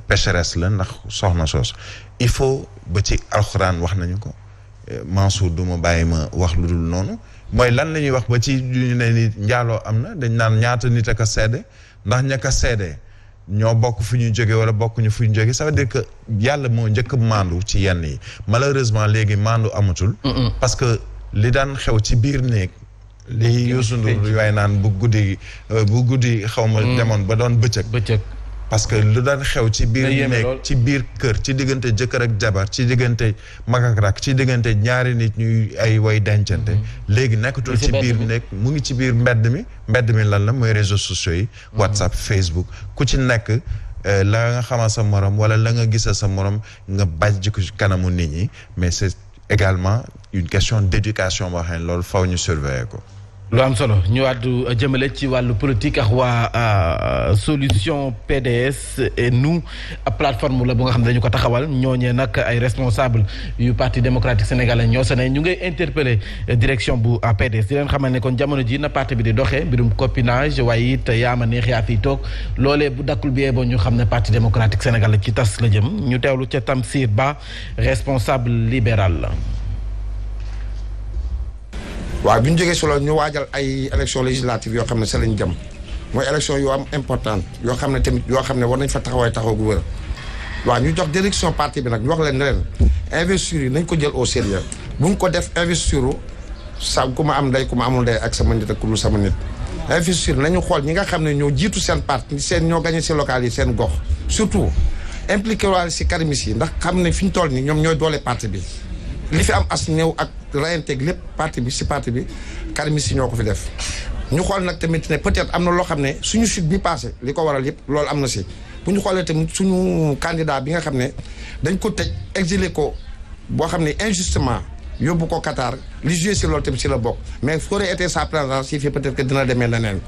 pécheresse la ndax soxna soos il faut ba ci alxuraan wax nañu ko Mansour du ma bàyyi ma wax lu dul noonu mooy lan la ñuy wax ba ci ñu ne ni njaaloo am na dañ naan ñaata nit ak a seede ndax ña ka seede ñoo bokk fu ñu jóge wala bokk ñu fu ñu jóge ça veut dire que yàlla moo njëkk maandu ci yenn yi malheureusement léegi maandu amatul parce que li daan xew ci biir néeg li Youssou Ndour yooyu naan bu guddi xaw ma demoon ba doon bëccëg parce que lu daan xew ci biir néeg ci biir kër ci diggante jëkkër ak jabar ci diggante mag ak rak ci diggante ñaari nit ñuy ay way dencante léegi nekkatul ci biir néeg mu ngi ci biir mbedd mi lan la mooy réseaux sociaux yi WhatsApp Facebook ku ci nekk la nga xamal sa morom wala la nga gisa sa morom nga bàjj ko ci kanamu nit ñi mais c'est également une question d'éducation boo xam ne loolu faw ñu surveiller ko lu am solo ñu wàddu jëmale ci wàllu politique ak waa solution PDS et nous plateforme la bu nga xam ne dañu ko taxawal ñooñee nag ay responsable yu parti démocratique sénégalais ñoo se ne ñu ngay interpeller direction bu PDS di leen xamal ne kon jamono ji na parti bi di doxee mbirum copinage waaye it yaama neex yaa fiy toog loolee bu dakkul bi boo ñu xam ne parti démocratique sénégalais ci tas la jëm ñu teewlu ca Tamsir Ba responsable libéral la. waaw bi ñu jógee solo ñu waajal ay élection législative yoo xam ne sa lañ jëm mooy élection yoo am importante yoo xam ne tamit yoo xam ne war nañ fa taxaw gu wër waaw ñu jox direction parti bi nag ñu wax leen ne leen investiture yi nañ ko jël au sérieux bu ñu ko def investiture sa ku ma am ndey ku ma amul ndey ak sama nit ak ku dul sama nit investiture nañu xool ñi nga xam ne ñoo jiitu seen parti ñoo gagné si local yi seen gox surtout impliqué waale si karimis yi ndax xam ne fi ñu toll nii ñoom ñooy doole parti bi li fi am as ñëw ak rayanteeg lépp parti bi karimis yi ñoo ko fi def ñu xool nag tamit ne peut-être am na loo xam ne suñu chute bi passé li ko waral yëpp loolu am na si bu ñu xoolee tamit suñu candidat bi nga xam ne dañ ko tëj exilé ko boo xam ne injustement yóbbu ko Qatar li joué si loolu tamit si la bokk mais ça aurait été sa présence yi fi peut-être que dina demee leneen.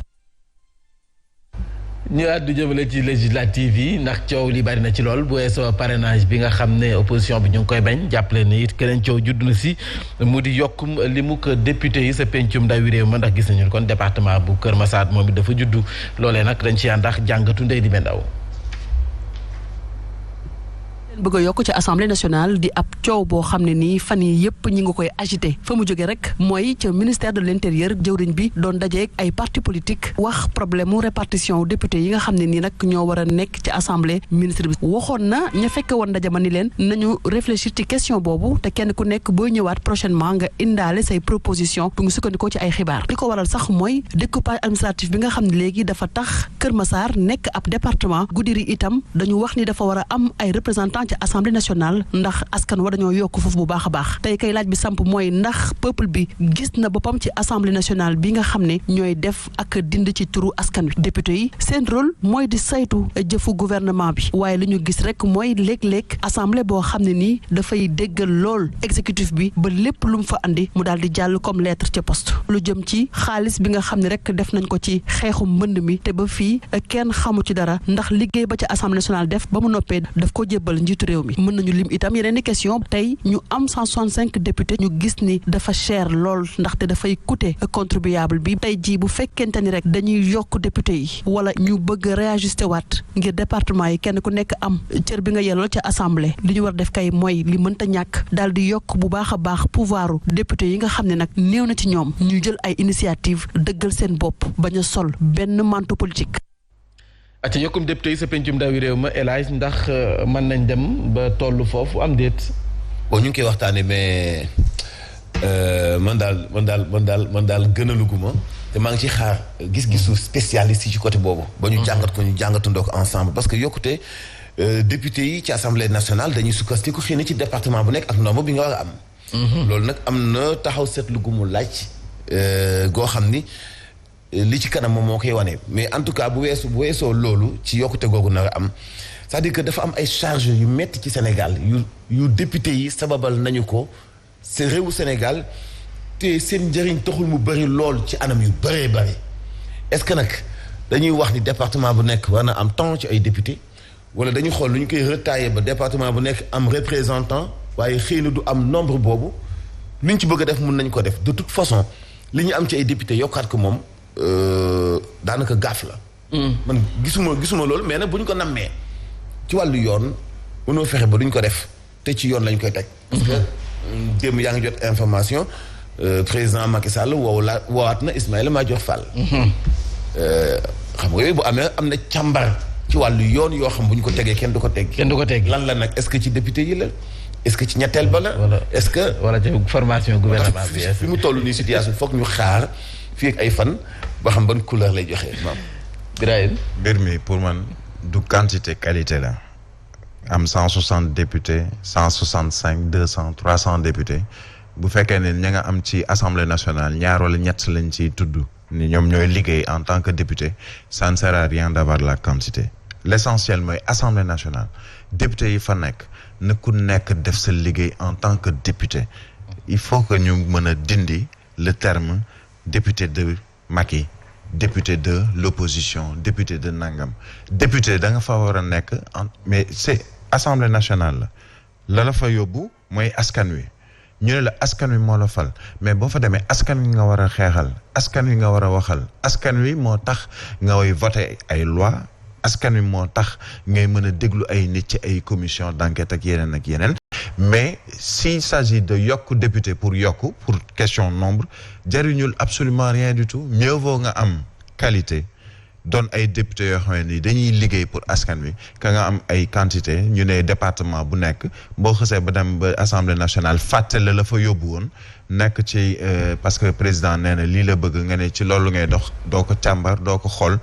ñu àddu jëmale ci législative yi ndax coow li bari na ci lool bu weesoo parrainage bi nga xam ne opposition bi ñu ngi koy bañ jàppale ne it keneen coow judd na si mu di yokkum li mu ko député yi sa pencum ndawi réew ma ndax gis nañu kon département bu Kër Massar moom it dafa juddu loolee nag dañ ci àndax jàngatu ndey di bendaw bëgg a yokk ci assemblée nationale di ab coow boo xam ne nii fan yi yëpp ñi nga koy agité fa mu jógee rek mooy ca ministère de l'intérieur jëwriñ bi doon dajeek ay parti politique wax problème mu répartition député yi nga xam ne nii nag ñoo war a nekk ci assemblée ministre bi waxoon na ña fekke woon ndaje ma ni leen nañu réfléchir ci question boobu te kenn ku nekk booy ñëwaat prochainement nga indaale say proposition bu ngi sukkandikoo ci ay xibaar li ko waral sax mooy découpage administratif bi nga xam ne léegi dafa tax Kër Massar nekk ab département Goudiri itam dañu wax ni dafa war a am ay représentants tant ci assemblée nationale ndax askan war dañoo yokk foofu bu baax a baax tey kay laaj bi samp mooy ndax peuple bi gis na boppam ci assemblée nationale bi nga xam ne ñooy def ak dind ci turu askan wi député yi seen rôle mooy di saytu jëfu gouvernement bi waaye li ñu gis rek mooy léeg-léeg assemblée boo xam ne nii dafay déggal lool exécutif bi ba lépp lu mu fa andi mu daal di jàll comme lettre ca poste lu jëm ci xaalis bi nga xam ne rek def nañ ko ci xeexu mbënd mi te ba fii kenn xamu ci dara ndax liggéey ba ca assemblée nationale def ba mu noppee daf ko jébbal njiitu réew mi mën nañu lim itam yeneen i question tey ñu am 165 députés ñu gis ni dafa cher lool ndaxte dafay coûter contribuable bi tey jii bu fekkente ni rek dañuy yokk député yi wala ñu bëgg réajuster waat ngir département yi kenn ku nekk am cër bi nga yellool ca assemblée li ñu war def kay mooy li mënta ñàkk daal di yokk bu baax a baax pouvoiru député yi nga xam ne nag néew na ci ñoom ñu jël ay initiative dëggal seen bopp bañ a sol benn manteau politique. acca yokkum député yi sa pencum ndawi réew ma El Hadj ndax mën nañ dem ba tollu foofu am déet. bon ñu ngi koy waxtaanee mais man daal gënaluguma te maa ngi ci xaar gis-gisu spécialiste yi ci côté boobu. ba ñu jàngat ko ñu jàngatandoo ko ensemble parce que yokkute député yi ci assemblée nationale dañuy sukkandiku xëy na ci département bu nekk ak nombre bi nga war a am. loolu nag am na taxaw seetlu gu mu laaj goo xam ni li ci kanam moom moo koy wane mais en tout cas bu weesoo loolu ci yokkute googu nar a am c'est-à-dire que dafa am ay charges yu metti ci Sénégal yu député yi sababal nañu ko c'est réewu Sénégal te seen njëriñ taxul mu bëri lool ci anam yu bëree bëri est-ce que nag dañuy wax ni département bu nekk war na am temps ci ay député wala dañu xool lu ñu koy retailler ba département bu nekk am représentant waaye xëy na du am nombre boobu lu ñu ci bëgg a def mun nañ ko def de toute façon li ñu am ci ay député yokkaat ko moom daanaka gaaf la. man gisuma loolu mais nag bu ñu ko nammee ci wàllu yoon mënoo fexe ba duñ ko def te ci yoon lañ koy teg. parce que démb yaa ngi jot information président Macky Sall woowaat na Ismaïla Madior Fall. xam nga yooyu bu amee am na càmbar ci wàllu yoon yoo xam bu ñu ko tegee kenn du ko teg. lan la nag est-ce que ci député yi la. est-ce que ci ñetteel ba la. est-ce que. wala ci formation gouvernement bi. fi mu toll nii situation foog ñu xaar fii ak ay fan ba xam ban couleur lay joxe maam. Birahim. mbir mi pour man du quantité qualité la am 160 députés 165 200 300 députés bu fekkee ne ña nga am ci assemblée nationale ñaar wala ñett lañ ciy tudd ni ñoom ñooy liggéey en tant que député ça ne sert à rien d'avoir la quantité l'essentiel mooy assemblée nationale député yi fa nekk. na ku nekk def sa liggéey en tant que député il faut que ñu mën a dindi le terme député de Macky député de l'opposition député de nangam député da nga fa war a nekk mais c'est assemblée nationale la fa yóbbu mooy askan wi ñu ne la askan wi moo la fal mais boo fa demee askan wi nga war a xeexal askan wi nga war a waxal askan wi moo tax nga way voter ay loi askan wi moo tax ngay mën a déglu ay nit ci ay commission d'enquête ak yeneen mais s'il s'agit de yokk député pour question nombre jariñul absolument rien du tout mieux vaut nga am qualité doon ay député yoo xam ne dañuy liggéey pour askan wi ka nga am ay quantité ñu ne département bu nekk boo xësee ba dem ba assemblée nationale fàttale la fa yóbbu woon nekk ci parce que président nee na lii la bëgg nga ne ci loolu ngay dox doo ko càmbar doo ko xool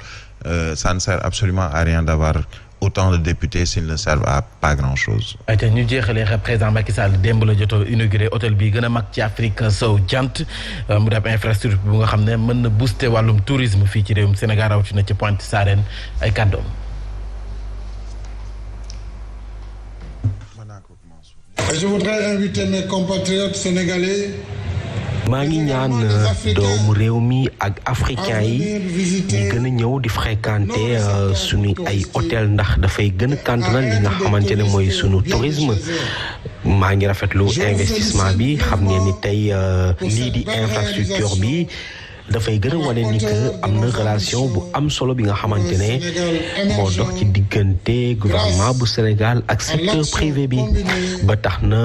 ça ne sert absolument à rien d'avoir autant de députés s'ils ne servent à pas grand-chose. ayca ñu jeexalee président Macky Sall démb la jotoo inauguré hôtel bi gën a mag ci Afrique sow jant mu def infrastructure bu nga xam ne mën na booster wàllum tourisme fii ci réewum Sénégal rawatina ci Pointe Sarène ay kàddoom. Je voudrais inviter mes compatriotes sénégalais. maa ngi ñaan doomu réew mi ak africain yi ñu gën a ñëw di fréquenter suñu ay hôtel ndax dafay gën a kàntanal li nga xamante ne mooy suñu tourisme maa ngi rafetlu investissement bi xam ngeen ni tey lii di infrastructure bi dafay gën a wane ni que am na relation bu am solo bi nga xamante ne moo dox ci diggante gouvernement bu Sénégal ak secteur privé bi ba tax na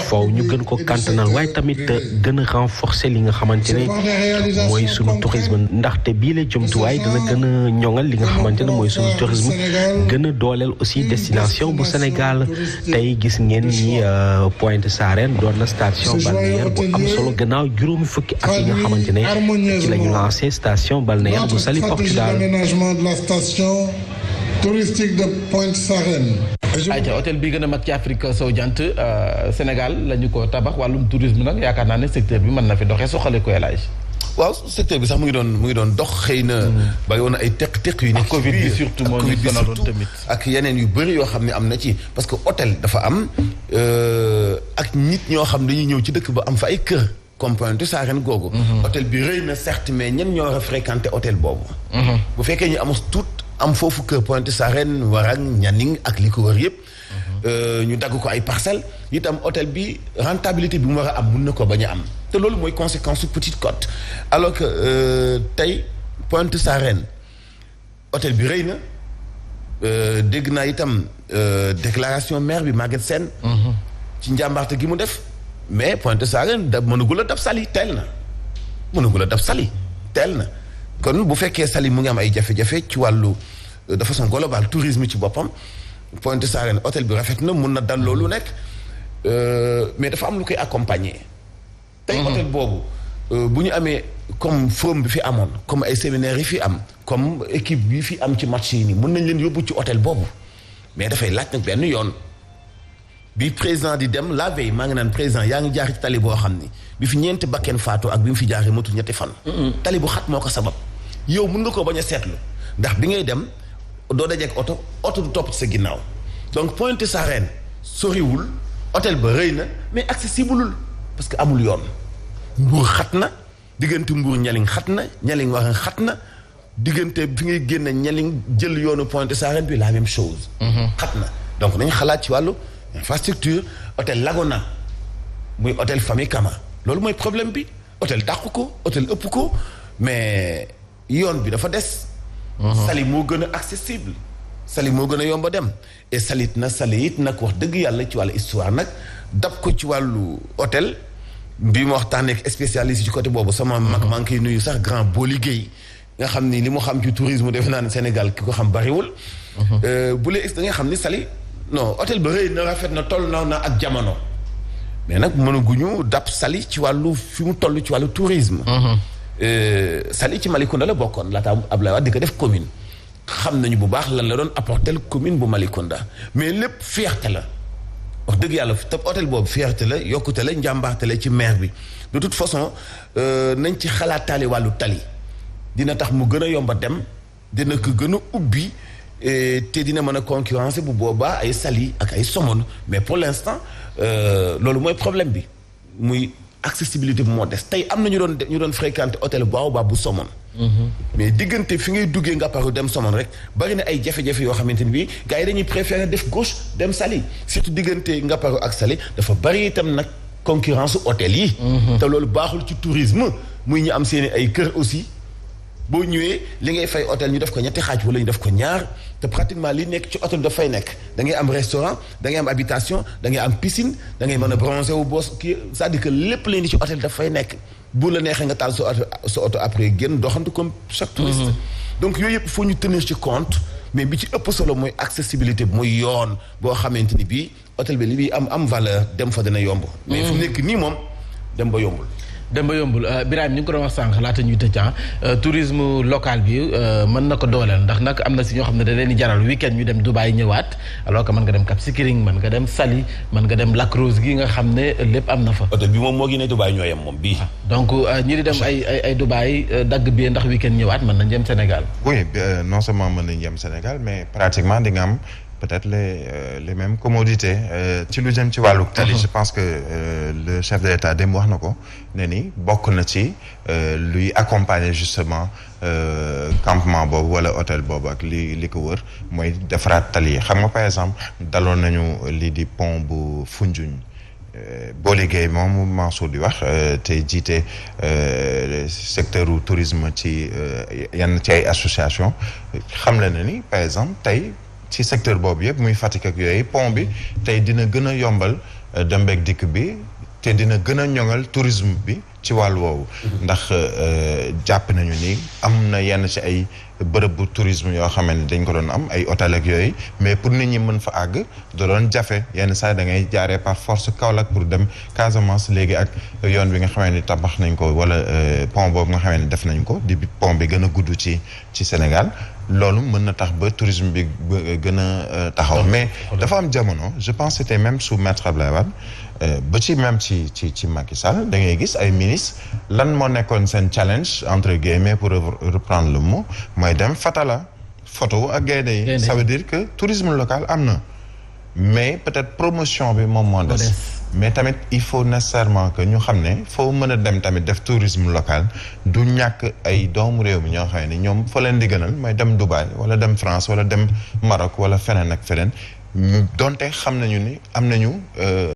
foofu ñu gën ko kantanal waaye tamit gën a renforcer li nga xamante ne mooy sunu tourisme ndaxte bii la jumtuwaay dana gën a ñoŋal li nga xamante ne mooy sunu tourisme gën a dooleel aussi destination bu Sénégal tey gis ngeen ni Pointe Sarène doon na station balnéaire bu am solo gannaaw juróomi fukki at yi nga xamante ne la ñu lancé station balnéaire bu Saly Portudal. L'aménagement de la station touristique de Pointe Sarène. ayca hôtel bi gën a mag ci Afrique sowu jant Sénégal la ñu ko tabax wàllum tourisme nag yaakaar naa ne secteur bi mën na fi doxee soxale ko elage. waaw secteur bi sax mu ngi doon dox xëy na bari woon na ay teq-teq yu nekk Covid bi surtout moo ñu sonaloon tamit ak yeneen yu bëri yoo xam ne am na ci parce que hôtel dafa am ak nit ñoo xam dañuy ñëw ci dëkk ba am fa ay kër comme Pointe Sarène googu. hôtel bi rëy na certes mais ñen ñoo war a fréquenté hôtel boobu. bu fekkee ñu amus tout am foofu kër Pointe Sarène Warang Nianing ak li ko wër yëpp. ñu dagg ko ay parcelles itam hôtel bi rentabilité bi mu war a am mun na ko bañ a am te loolu mooy conséquence su Petite Côte alors que tey Pointe Sarène hôtel bi rëy na dégg naa itam déclaration maire bi Maguette Sène ci njàmbaarte gi mu def mais Pointe Sarène mënagul a dab Saly teel na kon bu fekkee Saly mu ngi am ay jafe-jafe ci wàllu de façon globale tourisme ci boppam Pointe Sarène hôtel bi rafet na mun na dal loolu nekk mais dafa am lu koy accompagner. tey hôtel boobu bu ñu amee comme forum bi fi amoon comme ay séminaires yi fi am comme équipe bi fi am ci match yi nii mun nañ leen yóbbu ci hôtel boobu mais dafay laaj nag benn yoon bi président di dem la veille maa ngi naan président yaa ngi jaar ci tali boo xam ni bi fi ñeenti bakkeen faatu ak bi mu fi jaaree matul ñetti fan. tali bu xat moo ko sabab yow mun nga koo bañ a seetlu ndax bi ngay dem. doo dajeek oto du topp ci sa ginnaaw donc Pointe Sarène soriwul hôtel ba rëy na mais accessibleul parce que amul yoon Mbour xat na diggante Mbour Nialing xat na Nialing Warang xat na diggante fi ngay génne Nialing jël yoonu Pointe Sarène bi la même chose xat na donc nañ xalaat ci wàllu infrastructure hôtel Lagona muy hôtel Famille Kama loolu mooy problème bi hôtel dàqu ko hôtel ëpp ko mais yoon bi dafa des Saly moo gën a accessible Saly moo gën a yomb a dem et Saly it nag wax dëgg yàlla ci wàllu histoire nag dab ko ci wàllu hôtel bi ma waxtaanee ak spécialiste ci côté boobu sama mag maa ngi koy nuyu sax grand boo liggéey nga xam ni li mu xam ci tourisme defe naa ne Sénégal ki ko xam bariwul bu lee da nga xam ni Saly non hôtel ba rëy na rafet na toll na ak jamono mais nag mënaguñu dab Saly ci wàllu fi mu toll ci wàllu tourisme Saly ci Malicounda la bokkoon laata Abdoulaye Wade di ko def commune xam nañu bu baax lan la doon apporter commune bu Malicounda mais lépp fierté la wax dëgg yàlla te hôtel boobu fierté la yokkute la njàmbaarte la ci maire bi de toute façon nañ ci xalaataale wàllu tali dina tax mu gën a yomba dem dina ko gën a ubbi te dina mën a concurrencer bu boobaa ay Saly ak ay Somone mais pour l'instant loolu mooy problème bi muy accessibilité bi moo des tey am na ñu doon fréquenter hôtel Baobab bu Somone mais diggante fi ngay duggee Ngaparou dem Somone rek bari na ay jafe-jafe yoo xamante ni bii gars yi dañuy préférer def gauche dem Saly surtout diggante Ngaparou ak Saly dafa bari itam nag concurrence hôtel yi te loolu baaxul ci tourisme muy ñu am seeni ay kër aussi boo ñëwee li ngay fay hôtel ñu def ko ñetti xaaj wala ñu def ko ñaar te pratiquement li nekk ci hôtel dafay nekk da ngay am restaurant da ngay am habitation da ngay am piscine da ngay mën a bronzer wu boos kii c'est-à-dire que lépp leen di ci hôtel dafay nekk bu la neexee nga taal sa oto après génn doxantu comme chaque touriste donc yooyu yëpp faut ñu tenir ci compte mais bi ci ëpp solo mooy accessibilité bi mooy yoon boo xamante ni bii hôtel bi li muy am valeur dem fa dina yomb mais fu nekk nii moom dem ba yombul Birahim ñu ngi ko doon wax sànq laata ñuy tëj tourisme local bi mën na ko dooleel ndax nag am na si ñoo xam ne da leen di jaral week-end ñu dem Dubaï ñëwaat alors que mën nga dem Cap Skirring mën nga dem Saly mën nga dem Lac Rose gi nga xam ne lépp am na fa. hôtel bi moom moo gi ne Dubaï ñoo yem moom bii. donc ñi di dem ay Dubaï dagg bi ndax week-end ñëwaat mën nañ jëm Sénégal. oui non seulement mën nañ jëm Sénégal mais pratiquement di nga am. peut-être les mêmes commodités ci lu jëm ci wàllu tali je pense que le chef de l'État dem wax na ko ne ni bokk na ci luy accompagner justement campement boobu wala hôtel boobu ak li ko wër mooy defaraat tali yi xam nga par exemple daloon nañu lii di pont bu Foundiougne boo liggéey moom Mansour di wax te jiite secteur u tourisme ci yenn ci ay association xam la na ni par exemple tey ci secteur boobu yëpp muy Fatick ak yooyu pont bi tey dina gën a yombal dem beeg dikk bi te dina gën a ñoŋal tourisme bi ci wàllu woowu ndax jàpp nañu ni am na yenn ci ay bërëb bu tourisme yoo xam ne dañ ko doon am ay hôtel ak yooyu mais pour nit ñi mën fa àgg da doon jafe yenn saa da ngay jaaree par force Kaolack pour dem Casamance léegi ak yoon bi nga xamee ni tabax nañ ko wala pont boobu nga xamee ni def nañ ko di pont bi gën a gudd ci Sénégal loolu mën na tax ba tourisme bi gën a taxaw mais dafa am jamono je pense c'était même sous Maître Abdoulaye Wade ba ci même ci Macky Sall da ngay gis ay ministres lan moo nekkoon seen challenge entre guillemets pour reprendre le mot mooy dem Fatala photo ak gaynde yi ça veut dire que tourisme local am na mais peut-être promotion bi moom moo des mais tamit il faut nécessairement que ñu xam ne foo mën a dem tamit def tourisme local du ñàkk ay doomu réew mi ñoo xam ne ñoom fa leen di gënal mooy dem Dubaï wala dem France wala dem Maroc wala feneen ak feneen donte xam nañu ni am nañu